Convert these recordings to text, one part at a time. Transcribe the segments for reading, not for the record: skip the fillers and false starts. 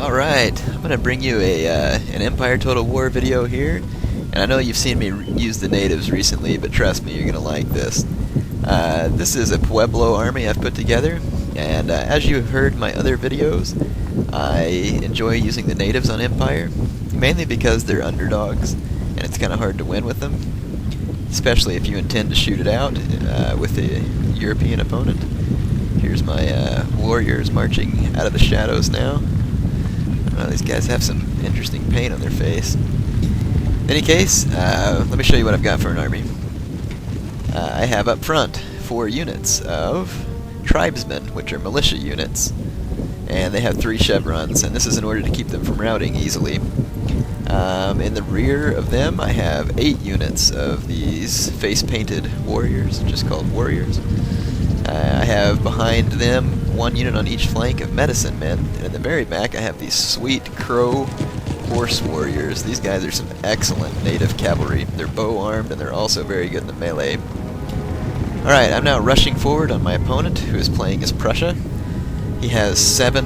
Alright, I'm going to bring you an Empire Total War video here, and I know you've seen me use the natives recently, but trust me, you're going to like this. This is a Pueblo army I've put together, and as you heard in my other videos, I enjoy using the natives on Empire, mainly because they're underdogs, and it's kind of hard to win with them, especially if you intend to shoot it out with a European opponent. Here's my warriors marching out of the shadows now. These guys have some interesting paint on their face. In any case, let me show you what I've got for an army. I have up front 4 units of tribesmen, which are militia units, and they have 3 chevrons, and this is in order to keep them from routing easily. In the rear of them, I have 8 units of these face-painted warriors, just called warriors. I have behind them 1 unit on each flank of medicine men, and in the very back I have these sweet crow horse warriors. These guys are some excellent native cavalry. They're bow armed and they're also very good in the melee. Alright, I'm now rushing forward on my opponent, who is playing as Prussia. He has 7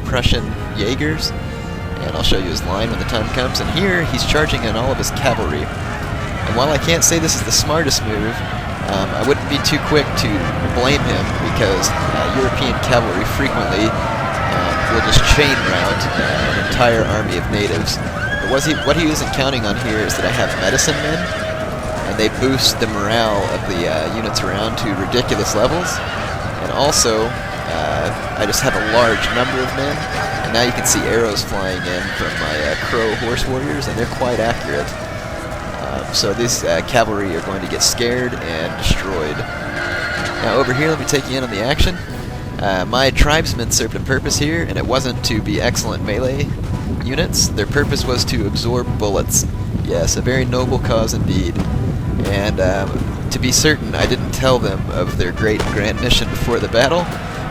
Prussian Jaegers, and I'll show you his line when the time comes. And here he's charging on all of his cavalry. And while I can't say this is the smartest move, I wouldn't be too quick to blame him, because European cavalry frequently will just chain rout an entire army of natives. But what he isn't counting on here is that I have medicine men, and they boost the morale of the units around to ridiculous levels. And also, I just have a large number of men, and now you can see arrows flying in from my crow horse warriors, and they're quite accurate. So these cavalry are going to get scared and destroyed. Now over here, let me take you in on the action. My tribesmen served a purpose here, and it wasn't to be excellent melee units. Their purpose was to absorb bullets. Yes, a very noble cause indeed. And to be certain, I didn't tell them of their great and grand mission before the battle,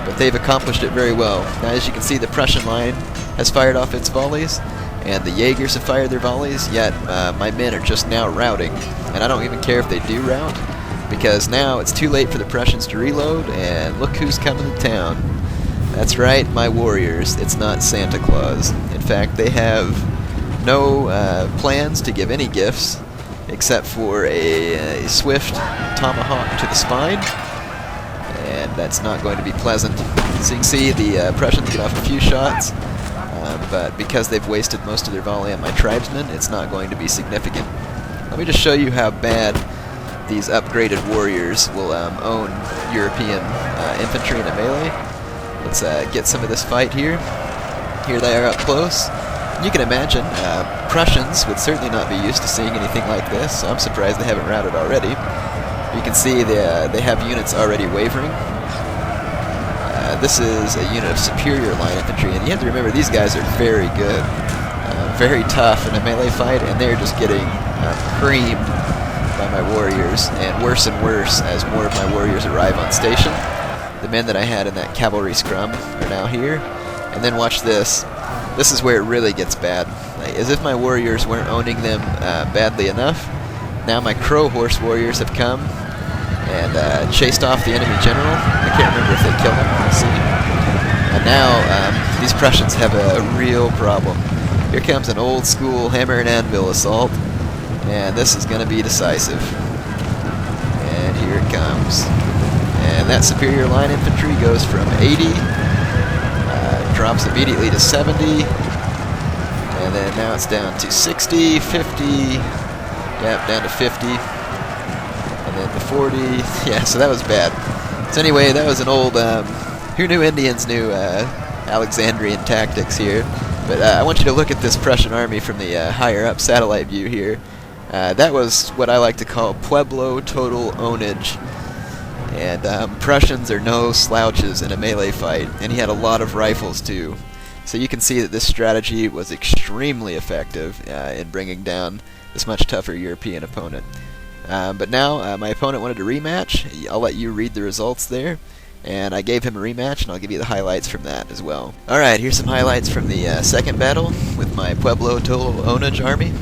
but they've accomplished it very well. Now as you can see, the Prussian line has fired off its volleys, and the Jaegers have fired their volleys, yet my men are just now routing. And I don't even care if they do rout, because now it's too late for the Prussians to reload, and look who's coming to town. That's right, my warriors. It's not Santa Claus. In fact, they have no plans to give any gifts, except for a swift tomahawk to the spine, and that's not going to be pleasant. So you can see the Prussians get off a few shots, but because they've wasted most of their volley on my tribesmen, it's not going to be significant. Let me just show you how bad these upgraded warriors will own European infantry in a melee. Let's get some of this fight here. Here they are up close. You can imagine, Prussians would certainly not be used to seeing anything like this, so I'm surprised they haven't routed already. You can see they have units already wavering. This is a unit of superior line infantry, and you have to remember these guys are very good, very tough in a melee fight, and they're just getting creamed by my warriors, and worse as more of my warriors arrive on station. The men that I had in that cavalry scrum are now here, and then watch this. This is where it really gets bad. As if my warriors weren't owning them badly enough, now my crow horse warriors have come and chased off the enemy general. I can't remember if they killed him, we'll see. And now these Prussians have a real problem. Here comes an old school hammer and anvil assault, and this is going to be decisive. And here it comes. And that superior line infantry goes from 80, drops immediately to 70, and then now it's down to 60, 50, yep, down to 50. And then the 40, yeah, so that was bad. So anyway, that was an old, who knew Indians knew Alexandrian tactics here. But I want you to look at this Prussian army from the higher up satellite view here. That was what I like to call Pueblo total ownage. And Prussians are no slouches in a melee fight, and he had a lot of rifles too. So you can see that this strategy was extremely effective in bringing down this much tougher European opponent. But now my opponent wanted a rematch. I'll let you read the results there. And I gave him a rematch, and I'll give you the highlights from that as well. Alright, here's some highlights from the second battle with my Pueblo total ownage army.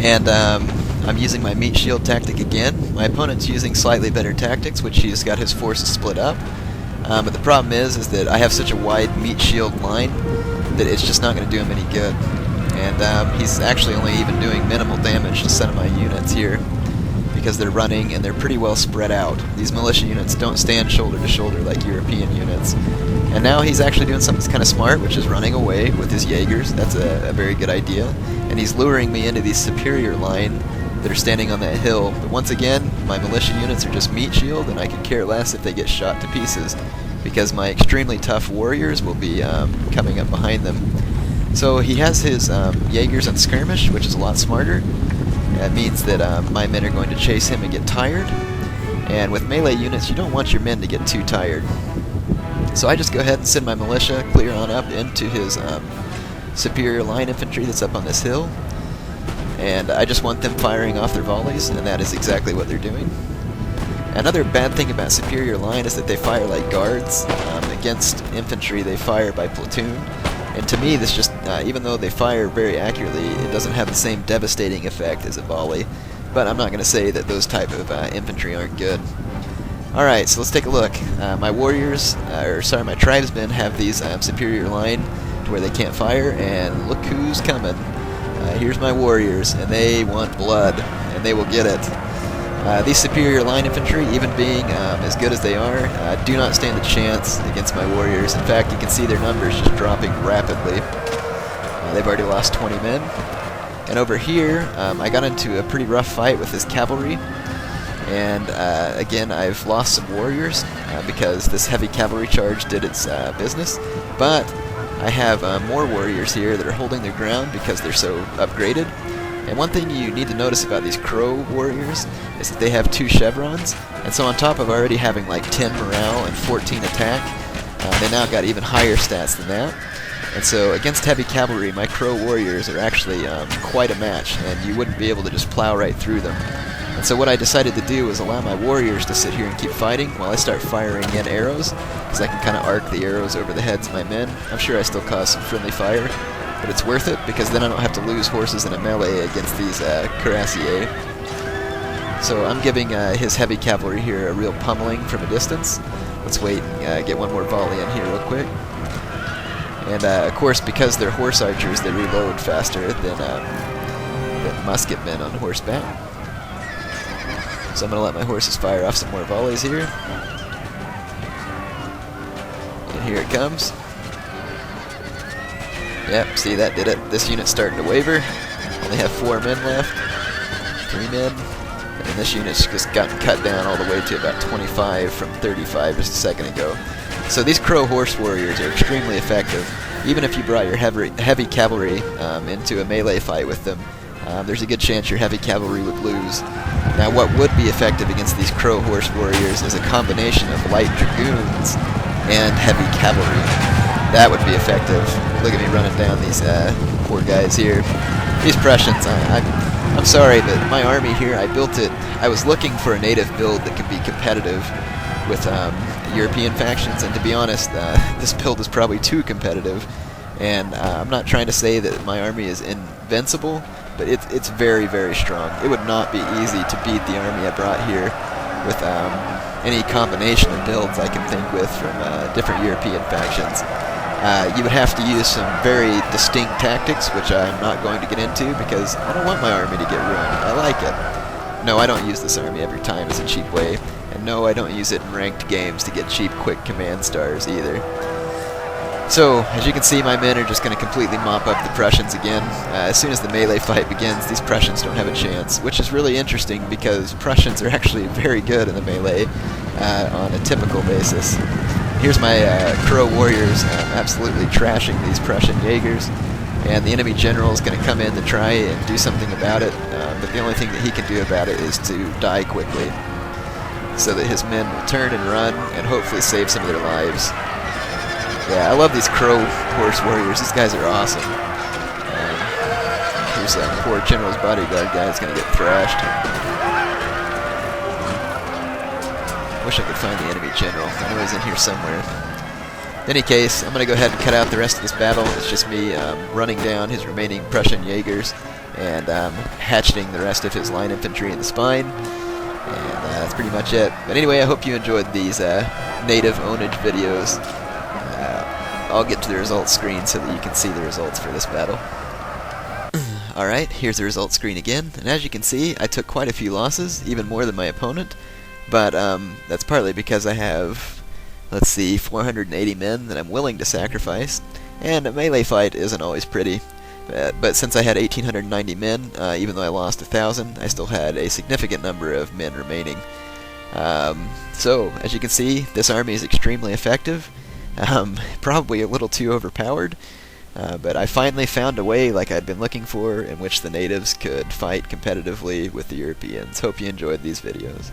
And I'm using my meat shield tactic again. My opponent's using slightly better tactics, which he's got his forces split up. But the problem is that I have such a wide meat shield line that it's just not going to do him any good. And he's actually only even doing minimal damage to some of my units here because they're running and they're pretty well spread out. These militia units don't stand shoulder to shoulder like European units. And now he's actually doing something that's kind of smart, which is running away with his Jaegers. That's a very good idea. And he's luring me into these superior line that are standing on that hill. But once again, my militia units are just meat shield, and I could care less if they get shot to pieces because my extremely tough warriors will be coming up behind them. So he has his Jaegers on skirmish, which is a lot smarter. That means that my men are going to chase him and get tired. And with melee units, you don't want your men to get too tired. So I just go ahead and send my militia clear on up into his superior line infantry that's up on this hill. And I just want them firing off their volleys, and that is exactly what they're doing. Another bad thing about superior line is that they fire like guards. Against infantry, they fire by platoon. And to me, this just, even though they fire very accurately, it doesn't have the same devastating effect as a volley. But I'm not going to say that those type of infantry aren't good. Alright, so let's take a look. My warriors, my tribesmen have these superior line to where they can't fire, and look who's coming. Here's my warriors, and they want blood, and they will get it. These superior line infantry, even being as good as they are, do not stand a chance against my warriors. In fact, you can see their numbers just dropping rapidly. They've already lost 20 men. And over here, I got into a pretty rough fight with this cavalry. And again, I've lost some warriors because this heavy cavalry charge did its business. But I have more warriors here that are holding their ground because they're so upgraded. And one thing you need to notice about these crow warriors is that they have 2 chevrons, and so on top of already having like 10 morale and 14 attack, they now got even higher stats than that. And so against heavy cavalry, my crow warriors are actually quite a match, and you wouldn't be able to just plow right through them. And so what I decided to do was allow my warriors to sit here and keep fighting while I start firing in arrows, because I can kind of arc the arrows over the heads of my men. I'm sure I still cause some friendly fire, but it's worth it because then I don't have to lose horses in a melee against these cuirassiers. So I'm giving his heavy cavalry here a real pummeling from a distance. Let's wait and get one more volley in here real quick. And of course, because they're horse archers, they reload faster than musket men on horseback. So I'm going to let my horses fire off some more volleys here. And here it comes. Yep, see, that did it. This unit's starting to waver. Only have 4 men left. 3 men. And then this unit's just gotten cut down all the way to about 25 from 35 just a second ago. So these crow horse warriors are extremely effective. Even if you brought your heavy cavalry into a melee fight with them, there's a good chance your heavy cavalry would lose. Now what would be effective against these crow horse warriors is a combination of light dragoons and heavy cavalry. That would be effective. Look at me running down these poor guys here. These Prussians, I'm sorry, but my army here, I built it. I was looking for a native build that could be competitive with European factions, and to be honest, this build is probably too competitive. And I'm not trying to say that my army is invincible, but it's very, very strong. It would not be easy to beat the army I brought here with any combination of builds I can think with from different European factions. You would have to use some very distinct tactics, which I'm not going to get into because I don't want my army to get ruined. I like it. No, I don't use this army every time as a cheap way, and no, I don't use it in ranked games to get cheap, quick command stars either. So, as you can see, my men are just going to completely mop up the Prussians again. As soon as the melee fight begins, these Prussians don't have a chance, which is really interesting because Prussians are actually very good in the melee on a typical basis. Here's my crow warriors absolutely trashing these Prussian Jaegers, and the enemy general is going to come in to try and do something about it, but the only thing that he can do about it is to die quickly, so that his men will turn and run and hopefully save some of their lives. Yeah, I love these crow horse warriors. These guys are awesome. Here's that poor general's bodyguard guy that's going to get thrashed. Wish I could find the enemy general. I know he's in here somewhere. In any case, I'm going to go ahead and cut out the rest of this battle. It's just me running down his remaining Prussian Jaegers and hatcheting the rest of his line infantry in the spine. And that's pretty much it. But anyway, I hope you enjoyed these native ownage videos. I'll get to the results screen so that you can see the results for this battle. Alright, here's the results screen again, and as you can see, I took quite a few losses, even more than my opponent, but that's partly because I have, let's see, 480 men that I'm willing to sacrifice, and a melee fight isn't always pretty. But since I had 1,890 men, even though I lost 1,000, I still had a significant number of men remaining. So, as you can see, this army is extremely effective, probably a little too overpowered, but I finally found a way, like I'd been looking for, in which the natives could fight competitively with the Europeans. Hope you enjoyed these videos.